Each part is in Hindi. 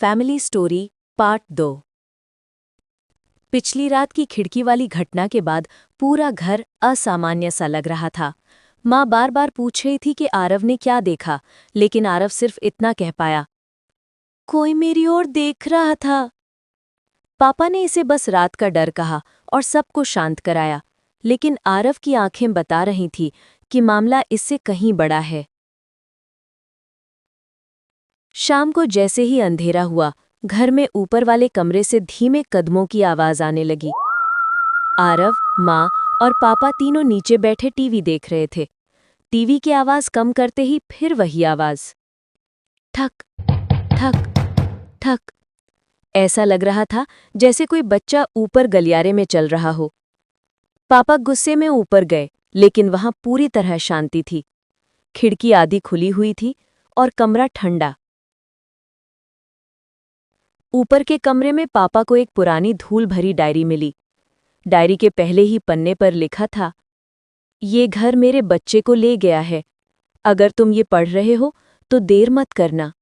Family story part 2। पिछली रात की खिड़की वाली घटना के बाद पूरा घर असामान्य सा लग रहा था। माँ बार बार पूछ रही थी कि आरव ने क्या देखा, लेकिन आरव सिर्फ इतना कह पाया, कोई मेरी ओर देख रहा था। पापा ने इसे बस रात का डर कहा और सबको शांत कराया, लेकिन आरव की आंखें बता रही थी कि मामला इससे कहीं बड़ा है। शाम को जैसे ही अंधेरा हुआ, घर में ऊपर वाले कमरे से धीमे कदमों की आवाज आने लगी। आरव, माँ और पापा तीनों नीचे बैठे टीवी देख रहे थे। टीवी की आवाज कम करते ही फिर वही आवाज, ठक ठक ठक। ऐसा लग रहा था जैसे कोई बच्चा ऊपर गलियारे में चल रहा हो। पापा गुस्से में ऊपर गए, लेकिन वहां पूरी तरह शांति थी। खिड़की आधी खुली हुई थी और कमरा ठंडा। ऊपर के कमरे में पापा को एक पुरानी धूल भरी डायरी मिली। डायरी के पहले ही पन्ने पर लिखा था, ये घर मेरे बच्चे को ले गया है। अगर तुम ये पढ़ रहे हो तो देर मत करना।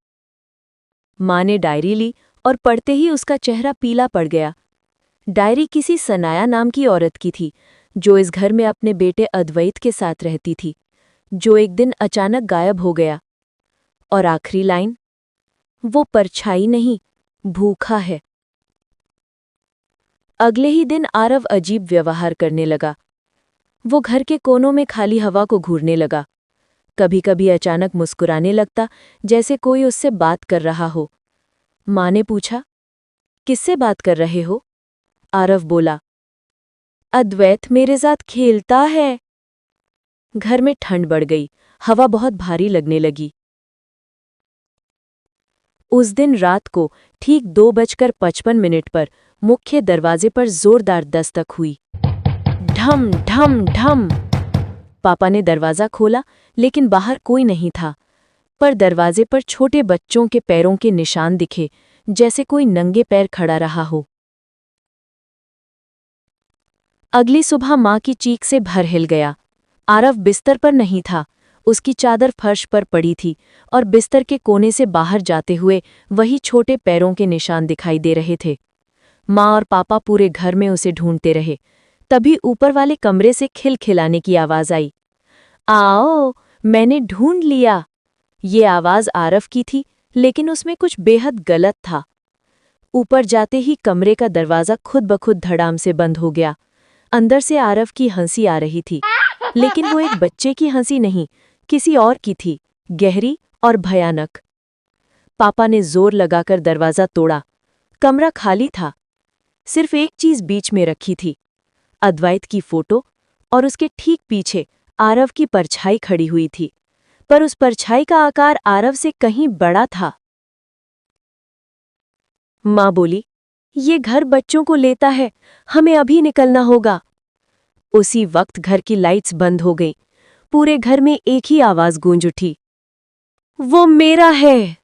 माँ ने डायरी ली और पढ़ते ही उसका चेहरा पीला पड़ गया। डायरी किसी सनाया नाम की औरत की थी, जो इस घर में अपने बेटे अद्वैत के साथ रहती थी, जो एक दिन अचानक गायब हो गया। और आखिरी लाइन, वो परछाई नहीं, भूखा है। अगले ही दिन आरव अजीब व्यवहार करने लगा। वो घर के कोनों में खाली हवा को घूरने लगा। कभी कभी अचानक मुस्कुराने लगता, जैसे कोई उससे बात कर रहा हो। माँ ने पूछा, किससे बात कर रहे हो? आरव बोला, अद्वैत मेरे साथ खेलता है। घर में ठंड बढ़ गई, हवा बहुत भारी लगने लगी। उस दिन रात को ठीक 2:55 पर मुख्य दरवाजे पर जोरदार दस्तक हुई। ढम ढम ढम। पापा ने दरवाजा खोला, लेकिन बाहर कोई नहीं था। पर दरवाजे पर छोटे बच्चों के पैरों के निशान दिखे, जैसे कोई नंगे पैर खड़ा रहा हो। अगली सुबह माँ की चीख से भर हिल गया। आरव बिस्तर पर नहीं था, उसकी चादर फर्श पर पड़ी थी और बिस्तर के कोने से बाहर जाते हुए वही छोटे पैरों के निशान दिखाई दे रहे थे। माँ और पापा पूरे घर में उसे ढूंढते रहे। तभी ऊपर वाले कमरे से खिलखिलाने की आवाज आई, आओ, मैंने ढूंढ लिया। ये आवाज आरव की थी, लेकिन उसमें कुछ बेहद गलत था। ऊपर जाते ही कमरे का दरवाजा खुद ब खुद धड़ाम से बंद हो गया। अंदर से आरव की हंसी आ रही थी, लेकिन वो एक बच्चे की हंसी नहीं, किसी और की थी, गहरी और भयानक। पापा ने जोर लगाकर दरवाजा तोड़ा। कमरा खाली था। सिर्फ एक चीज बीच में रखी थी, अद्वैत की फोटो, और उसके ठीक पीछे आरव की परछाई खड़ी हुई थी। पर उस परछाई का आकार आरव से कहीं बड़ा था। माँ बोली, ये घर बच्चों को लेता है, हमें अभी निकलना होगा। उसी वक्त घर की लाइट्स बंद हो गईं। पूरे घर में एक ही आवाज गूंज उठी, वो मेरा है।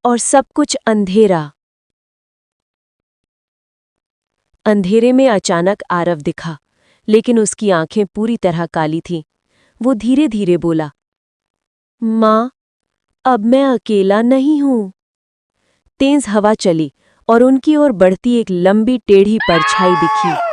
और सब कुछ अंधेरा। अंधेरे में अचानक आरव दिखा, लेकिन उसकी आंखें पूरी तरह काली थीं। वो धीरे धीरे बोला, माँ, अब मैं अकेला नहीं हूं। तेज हवा चली और उनकी ओर बढ़ती एक लंबी टेढ़ी परछाई दिखी।